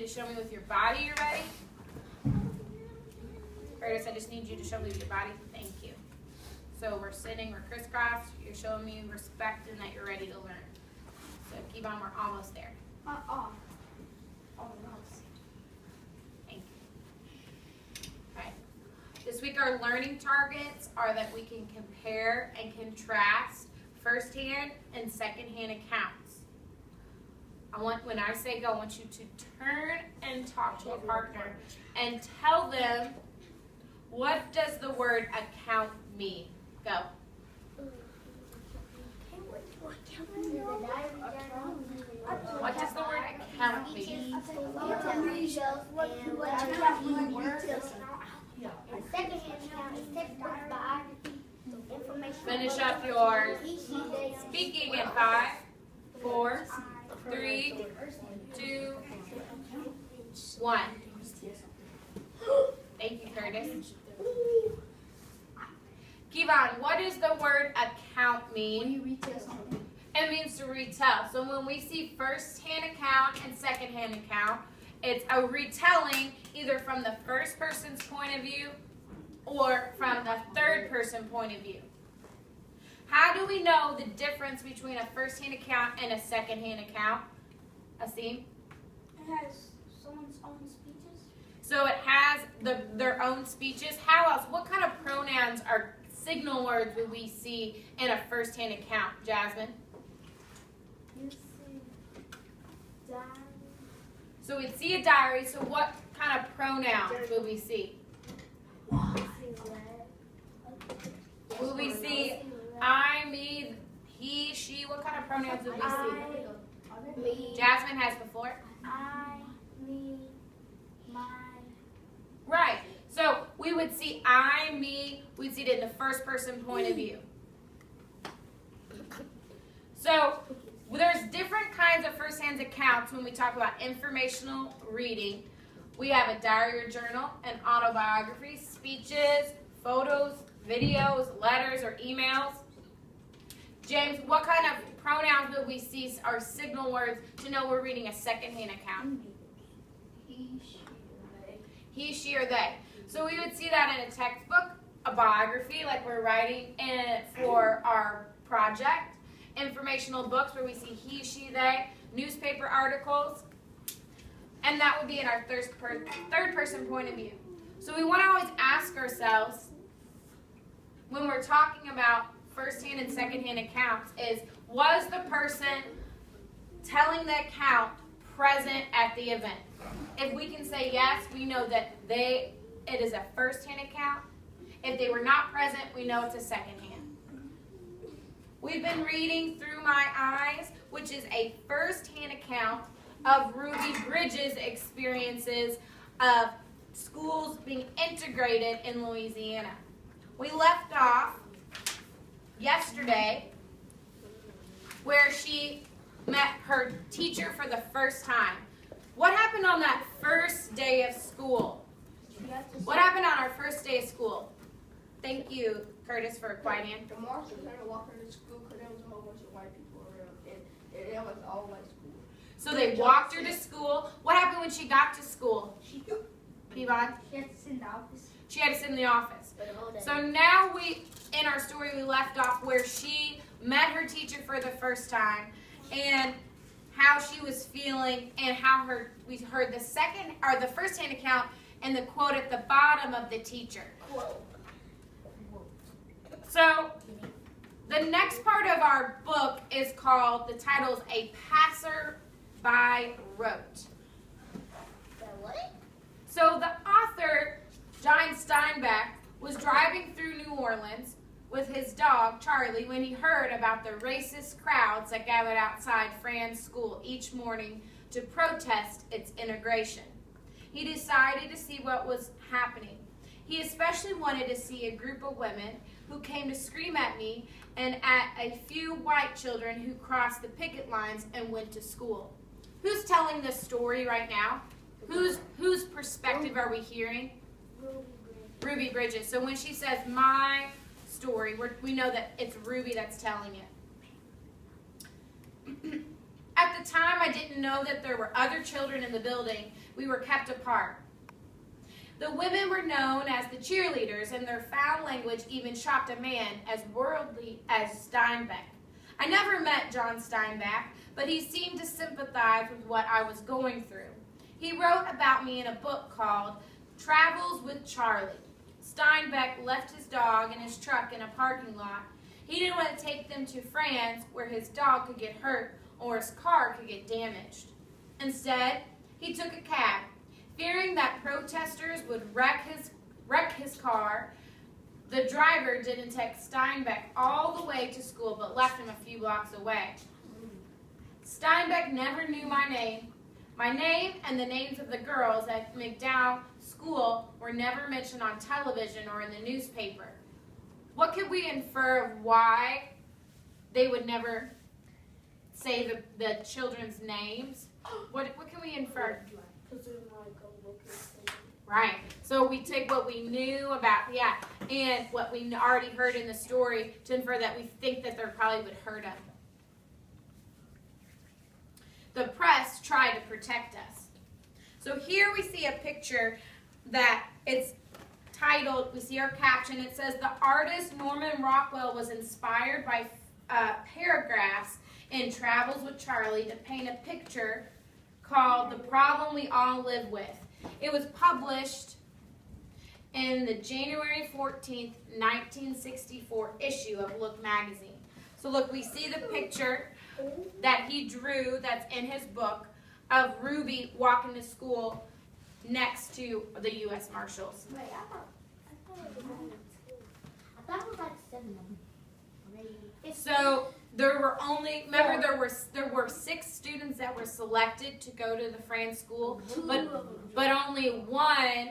to show me with your body you're ready. Curtis, I just need you to show me with your body. Thank you. So we're sitting, we're crisscrossed. You're showing me respect and that you're ready to learn. So keep on, we're almost there. Almost. Thank you. All right. This week our learning targets are that we can compare and contrast first-hand and second-hand accounts. When I say go, I want you to turn and talk to a partner and tell them, what does the word account mean? Go. What does the word account mean? Finish up yours. Speaking in 5, 4, 3, 2, 1. Thank you, Curtis. Kevon, what does the word account mean? When you retell something. It means to retell. So when we see first-hand account and second-hand account, it's a retelling either from the first person's point of view or from the third person point of view. How do we know the difference between a first-hand account and a second-hand account? Asim? It has someone's own speeches. So it has their own speeches. How else? What kind of pronouns or signal words would we see in a first-hand account, Jasmine? You see diary. So we'd see a diary. So what kind of pronouns would we see? Will we see I, me, he, she? What kind of pronouns would we see? Jasmine has before. I, me, mine. Right. So we would see I, me. We'd see it in the first person point of view. So there's different kinds of first-hand accounts when we talk about informational reading. We have a diary or journal, an autobiography, speeches, photos, videos, letters, or emails. James, what kind of pronouns would we see or signal words to know we're reading a second-hand account? He, she, or they. He, she, or they. So we would see that in a textbook, a biography, like we're writing in for our project, informational books where we see he, she, they, newspaper articles, and that would be in our third person point of view. So we want to always ask ourselves, when we're talking about first-hand and second-hand accounts, is was the person telling the account present at the event? If we can say yes, we know that it is a first-hand account. If they were not present, we know it's a second-hand. We've been reading Through My Eyes, which is a first-hand account of Ruby Bridges' experiences of schools being integrated in Louisiana. We left off yesterday where she met her teacher for the first time. What happened on that first day of school? What happened on our first day of school? Thank you, Curtis, for a quiet hand. The marshal had to walk her to school because there was a whole bunch of white people around, and it was all white school. So they walked her to school. What happened when she got to school? Yvonne? She had to sit in the office. She had to sit in the office. So now in our story, we left off where she met her teacher for the first time and how she was feeling and how we heard the first-hand account and the quote at the bottom of the teacher. So the next part of our book is called, the title is A Passer-by Wrote. So the author, John Steinbeck, was driving through New Orleans with his dog, Charlie, when he heard about the racist crowds that gathered outside Fran's school each morning to protest its integration. He decided to see what was happening. He especially wanted to see a group of women who came to scream at me and at a few white children who crossed the picket lines and went to school. Who's telling this story right now? Whose perspective are we hearing? Ruby Bridges. So when she says my story, we know that it's Ruby that's telling it. At the time, I didn't know that there were other children in the building. We were kept apart. The women were known as the cheerleaders, and their foul language even shocked a man as worldly as Steinbeck. I never met John Steinbeck, but he seemed to sympathize with what I was going through. He wrote about me in a book called Travels with Charlie. Steinbeck left his dog and his truck in a parking lot. He didn't want to take them to France where his dog could get hurt or his car could get damaged. Instead, he took a cab. Fearing that protesters would wreck his car, the driver didn't take Steinbeck all the way to school but left him a few blocks away. Steinbeck never knew my name. My name and the names of the girls at McDowell School were never mentioned on television or in the newspaper. What could we infer of why they would never say the children's names? What can we infer? Because they're not going to look at it. Right. So we take what we knew about, and what we already heard in the story to infer that we think that they probably would hurt them. The press tried to protect us. So here we see a picture that it's titled, we see our caption, it says, the artist Norman Rockwell was inspired by paragraphs in Travels with Charlie to paint a picture called The Problem We All Live With. It was published in the January 14th, 1964 issue of Look magazine. So look, we see the picture that he drew that's in his book of Ruby walking to school next to the U.S. Marshals. Wait, I thought it was like 7 of them. So there were only, remember there were 6 students that were selected to go to the France school, but only one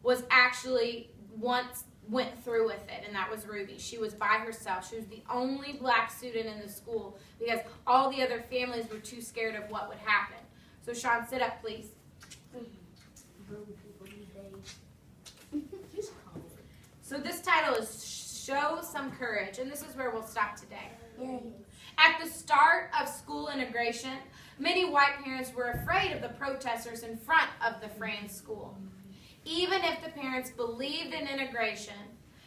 was actually once went through with it, and that was Ruby. She was by herself. She was the only black student in the school because all the other families were too scared of what would happen. So Sean, sit up, please. So this title is Show Some Courage, and this is where we'll stop today. At the start of school integration, many white parents were afraid of the protesters in front of the France school. Even if the parents believed in integration,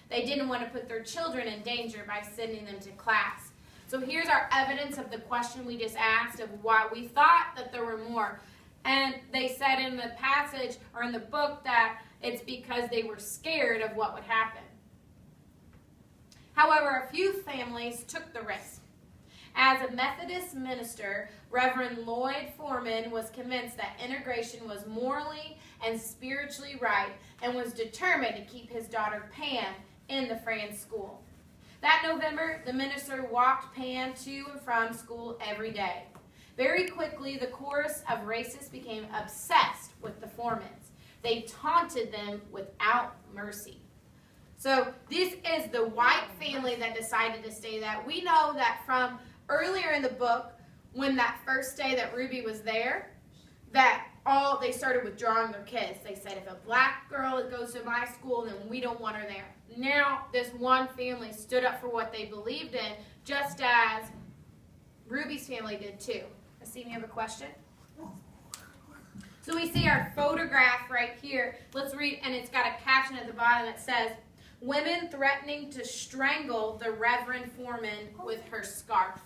they didn't want to put their children in danger by sending them to class. So here's our evidence of the question we just asked of why we thought that there were more. And they said in the passage or in the book that it's because they were scared of what would happen. However, a few families took the risk. As a Methodist minister, Reverend Lloyd Foreman was convinced that integration was morally and spiritually right and was determined to keep his daughter Pam in the France school. That November, the minister walked Pam to and from school every day. Very quickly, the chorus of racists became obsessed with the Foremans. They taunted them without mercy. So this is the white family that decided to stay that. We know that from earlier in the book, when that first day that Ruby was there, that they started withdrawing their kids. They said, if a black girl goes to my school, then we don't want her there. Now, this one family stood up for what they believed in, just as Ruby's family did too. I see you have a question. So we see our photograph right here. Let's read, and it's got a caption at the bottom that says, women threatening to strangle the Reverend Foreman with her scarf.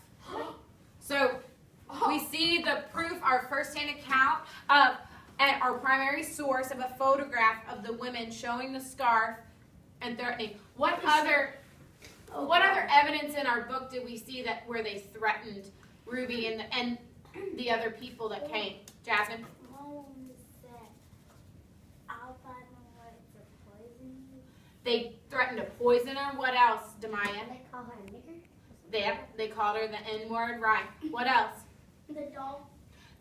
So we see the proof, our firsthand account of, and our primary source of a photograph of the women showing the scarf and threatening. What other evidence in our book did we see that where they threatened Ruby and the other people that came? Jasmine? They threatened to poison her. What else, Demaya? They call her a nigger? They called her the N-word, right. What else? The doll.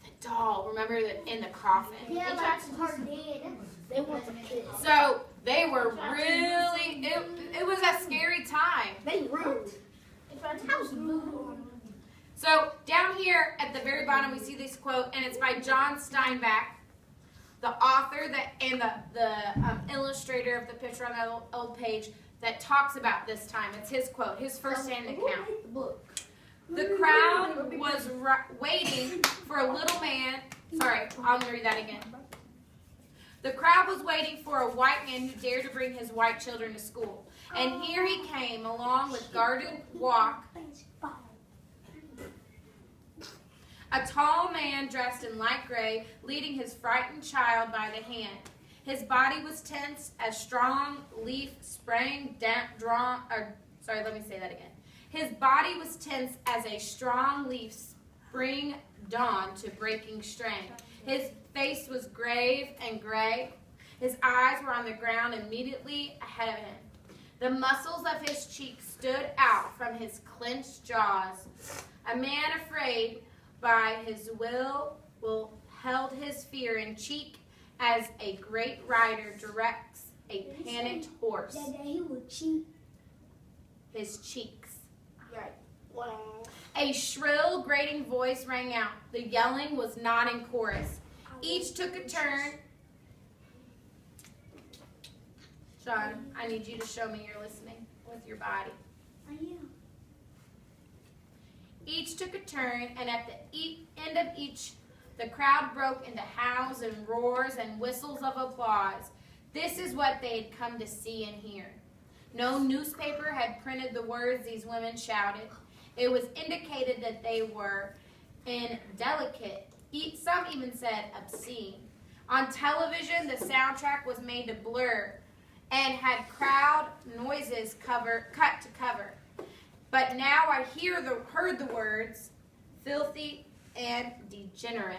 The doll. Remember in the coffin? Yeah, like her dead. They want the kids. So they were really, it was a scary time. They rude. So down here at the very bottom we see this quote, and it's by John Steinbeck, the author and the illustrator of the picture on the old page that talks about this time. It's his quote, his first-hand account. Who wrote the book? The crowd was waiting for a little man. Sorry, I'm going to read that again. The crowd was waiting for a white man who dared to bring his white children to school. And here he came, along with guarded walk, a tall man dressed in light gray, leading his frightened child by the hand. His body was tense as strong leaf sprang drawn. Sorry, let me say that again. His body was tense as a strong leaf spring dawn to breaking strain. His face was grave and gray. His eyes were on the ground immediately ahead of him. The muscles of his cheeks stood out from his clenched jaws. A man afraid by his will held his fear in cheek as a great rider directs a panicked horse. His cheeks. Right. Wow. A shrill, grating voice rang out. The yelling was not in chorus. Each took a turn. Sean, I need you to show me you're listening with your body. I am. Each took a turn, and at the end of each, the crowd broke into howls and roars and whistles of applause. This is what they had come to see and hear. No newspaper had printed the words these women shouted. It was indicated that they were indelicate. Some even said obscene. On television, the soundtrack was made to blur and had crowd noises cut to cover. But now I heard the words filthy and degenerate.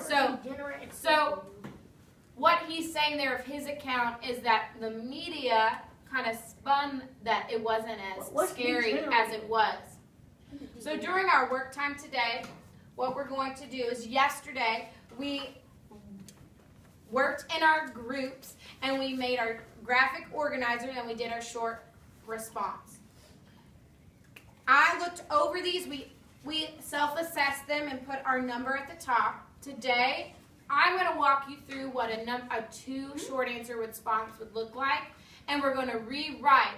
So what he's saying there of his account is that the media kind of spun that it wasn't as scary as it was. So during our work time today, what we're going to do is yesterday we worked in our groups and we made our graphic organizer and we did our short response. I looked over these. We self-assessed them and put our number at the top. Today, I'm going to walk you through what a 2 short answer response would look like, and we're going to rewrite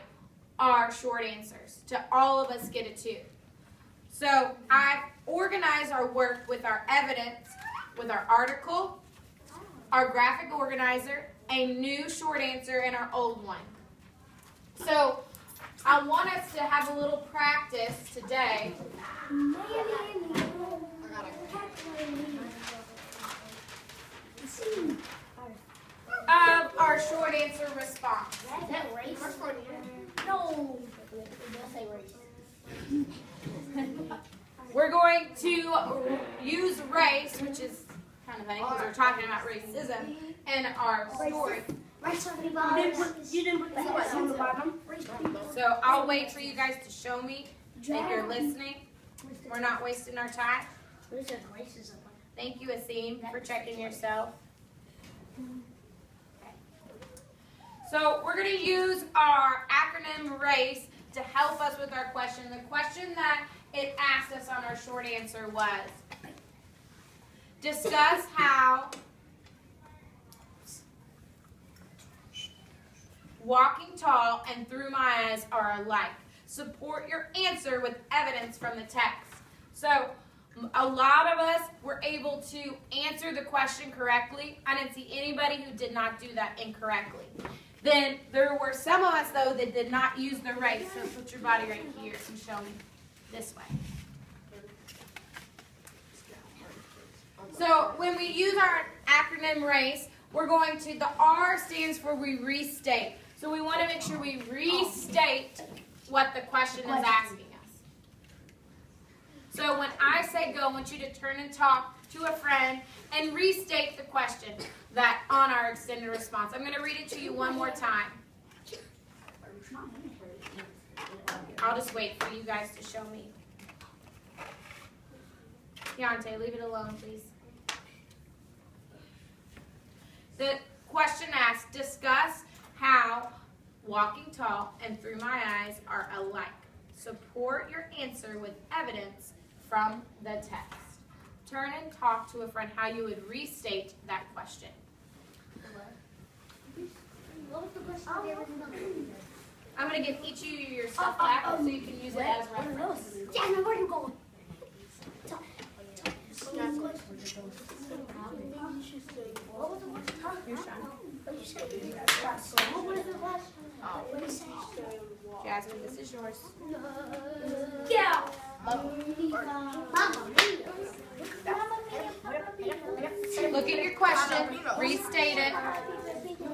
our short answers to all of us get a 2. So I've organized our work with our evidence, with our article, our graphic organizer, a new short answer, and our old one. So I want us to have a little practice today of our short answer response. Is that race? No. It does say race. We're going to use race, which is kind of funny because we're talking about racism, in our story. You didn't put the S on the bottom. So I'll wait for you guys to show me that you're listening. We're not wasting our time. Thank you, Asim, for checking yourself. Okay. So we're going to use our acronym RACE to help us with our question. The question that it asked us on our short answer was, discuss how walking tall and through my eyes are alike. Support your answer with evidence from the text. So a lot of us were able to answer the question correctly. I didn't see anybody who did not do that incorrectly. Then there were some of us, though, that did not use the race. So put your body right here and show me this way. So when we use our acronym RACE, we're going to, the R stands for we restate. So we want to make sure we restate what the question is asking us. So when I say go, I want you to turn and talk to a friend and restate the question that on our extended response. I'm going to read it to you one more time. I'll just wait for you guys to show me. Deontay, leave it alone, please. The question asks, discuss how walking tall and through my eyes are alike. Support your answer with evidence from the text. Turn and talk to a friend how you would restate that question. What was the question? I'm going to give each of you your stuff back so you can use it as reference. Jasmine, where are you going? What was the question? You're Sean. What did you say? What was the question? What did you say? Jasmine, this is yours. Yeah. Look at your question. Restate it.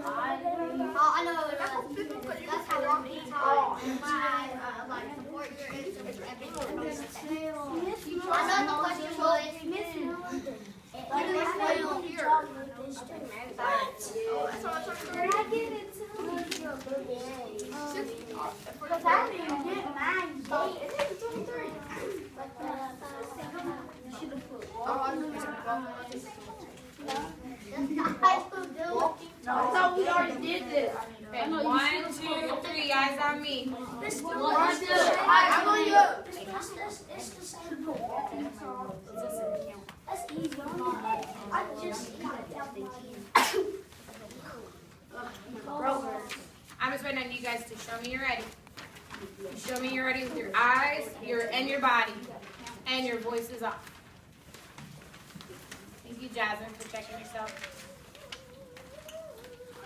I know. That's how walking tall and like support your answers. I know the question was. Did I give it to you? Because I didn't get mine. It is 23. I thought we already did this. Okay, 1, 2, 3. Eyes on me. I'm going to go. It's the same book. That's easy. I just got it down. I'm just waiting on you guys to show me you're ready. Show me you're ready with your eyes, and your body, and your voice is off. Thank you, Jasmine, for checking yourself.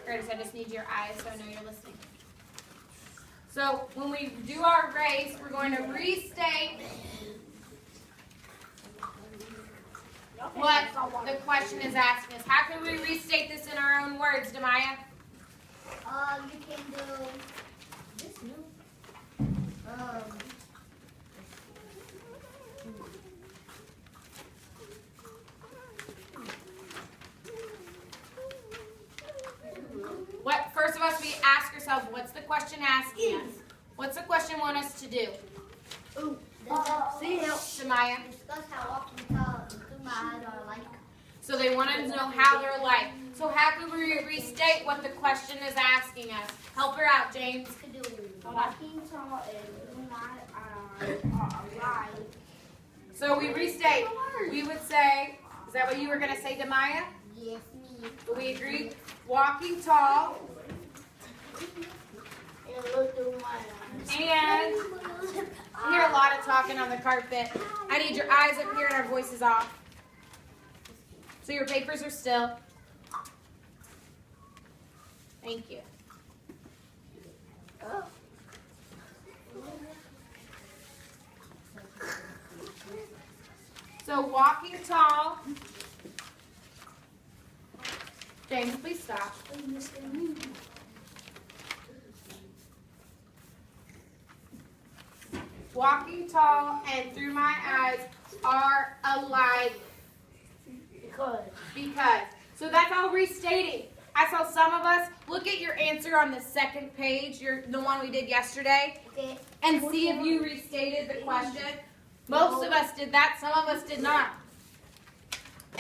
Curtis, I just need your eyes so I know you're listening. So when we do our race, we're going to restate what the question is asking us. How can we restate this in our own words, Demaya? You can do this new. What? First of all, we ask ourselves, what's the question asking us? What's the question want us to do? Demaya? Discuss how walking tall and through my eyes are like. So they want to know how they're like. So how can we restate what the question is asking us? Help her out, James. Could do walking tall and through my eyes are like. So we restate. We would say, is that what you were going to say, Demaya? Yes, me. We agree. Walking tall And look through my eyes. and I hear a lot of talking on the carpet. I need your eyes up here and our voices off. So your papers are still. Thank you. So walking tall. James, please stop. Walking tall and through my eyes are alike. Because. So that's all restating. I saw some of us look at your answer on the second page, the one we did yesterday, Okay. and see if you restated the question. Most of us did that, some of us did not.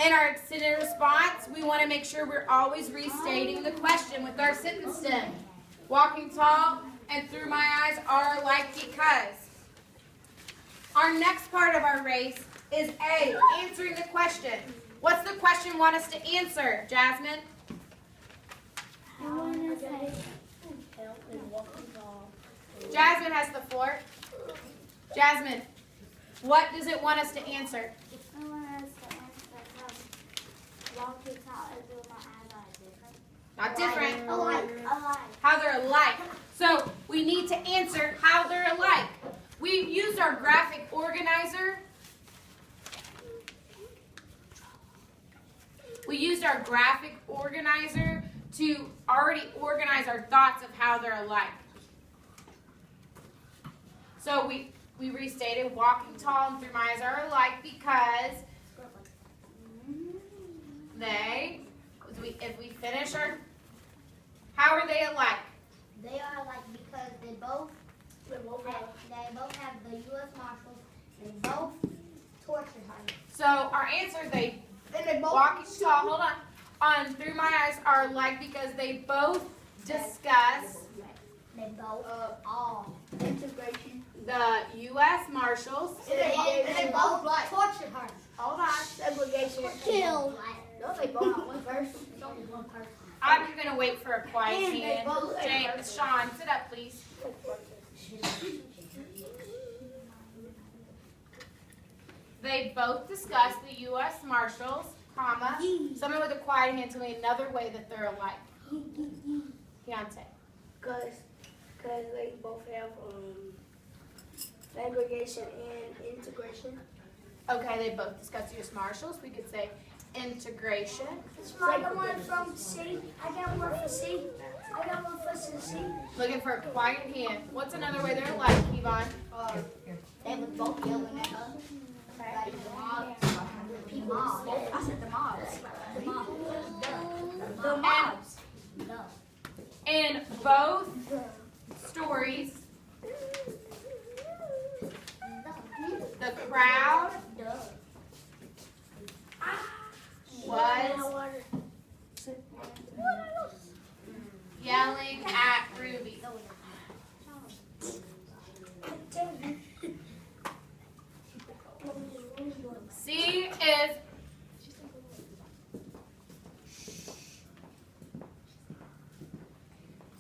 In our extended response, we want to make sure we're always restating the question with our sentence stem. Walking tall and through my eyes are alike because. Our next part of our race is A, answering the question. What's the question want us to answer, Jasmine? Jasmine has the floor. Jasmine, what does it want us to answer? I want us to answer walking tall and through my eyes are different. Not different. Alike. How they're alike. So we need to answer how they're alike. We've used our graphic organizer. We used our graphic organizer to already organize our thoughts of how they're alike. So we restated walking tall and through my eyes are alike because they, if we finish our, how are they alike? They are alike because they both have the U.S. Marshals. They both tortured her. So our answer, walking tall, hold on through my eyes are alike because they both discuss They both all Integration. the U.S. Marshals. and they both tortured her. Hold on. Segregation. Killed. No, they both not one person. It's only one person. I'm going to wait for a quiet And they hand. both- James, Sean, sit up, please. they both discuss the U.S. Marshals, comma, someone with a quiet hand telling me another way that they're alike. Keontae. Because they both have segregation and integration. Okay, they both discuss the U.S. Marshals. We could say integration. I got one from C. I got one for C. I got one for C. Looking for a quiet hand. What's another way they're alike, Yvonne? They were both yelling at us. Like the mobs. People. I said the mobs. The mobs. The mobs. In both stories, the crowd was yelling at Ruby. C is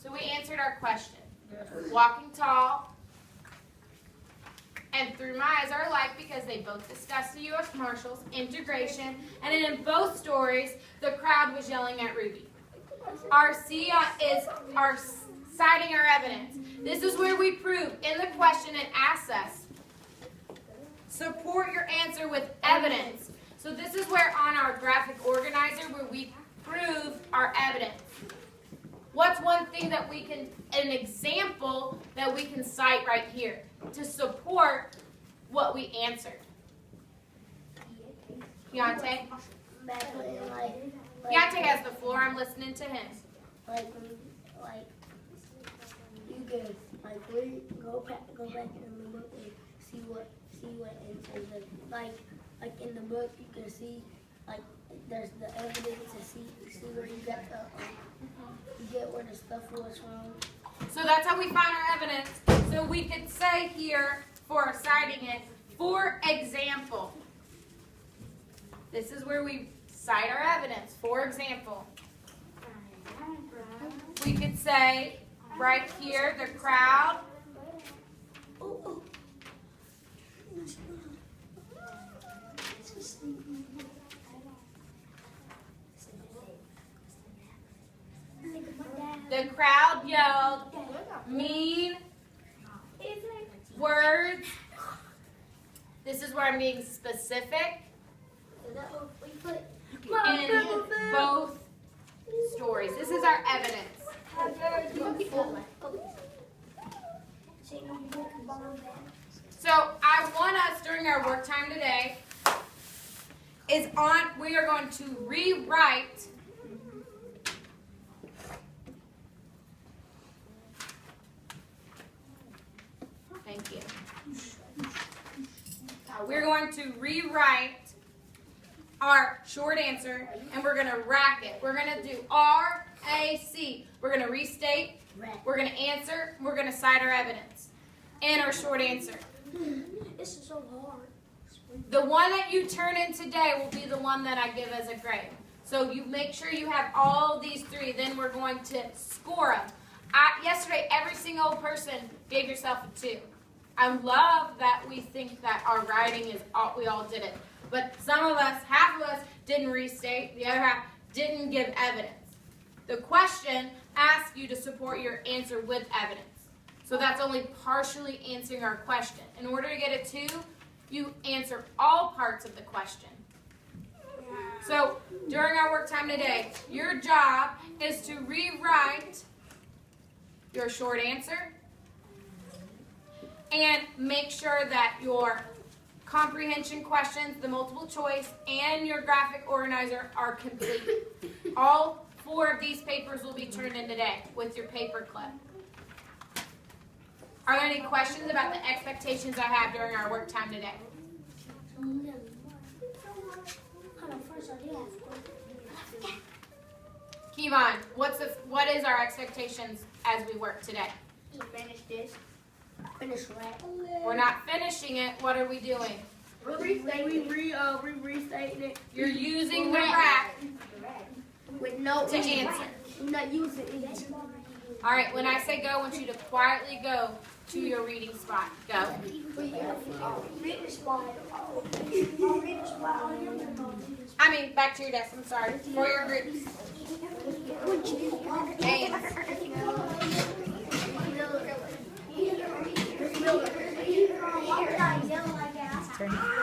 so we answered our question. Walking tall and Through My Eyes are alike because they both discussed the U.S. Marshals, integration, and in both stories, the crowd was yelling at Ruby. Our C is our citing our evidence. This is where we prove in the question it asks us, support your answer with evidence. So this is where on our graphic organizer where we prove our evidence. What's one thing that we can, an example that we can cite right here to support what we answered? Keontae? Keontae has the floor. I'm listening to him. Like you can go back in the book and see what answers. Like in the book you can see like there's the evidence to see where you got the you get where the stuff was from. So that's how we find our evidence. So we could say here for citing it, for example. This is where we cite our evidence. For example, we could say right here, the crowd yelled mean words. This is where I'm being specific in both stories. This is our evidence. So I want us during our work time today we are going to rewrite thank you. We're going to rewrite our short answer and we're going to rack it. We're going to do R-A-C. We're going to restate, we're going to answer, we're going to cite our evidence and our short answer. This is so hard. The one that you turn in today will be the one that I give as a grade. So you make sure you have all these three, then we're going to score them. Yesterday, every single person gave yourself a 2. I love that we think that our writing is all, we all did it. But some of us, half of us didn't restate, the other half didn't give evidence. The question asks you to support your answer with evidence. So that's only partially answering our question. In order to get a 2, you answer all parts of the question. So during our work time today, your job is to rewrite your short answer and make sure that your comprehension questions, the multiple choice, and your graphic organizer are complete. All 4 of these papers will be turned in today with your paper clip. Are there any questions about the expectations I have during our work time today? Kevon, what is our expectations as we work today? To finish this. Finish that. We're not finishing it. What are we doing? We restating it. You're using the rack With no to answer. We're not using it. All right, when I say go, I want you to quietly go to your reading spot. Go. I mean, back to your desk. I'm sorry. For your groups. Hands.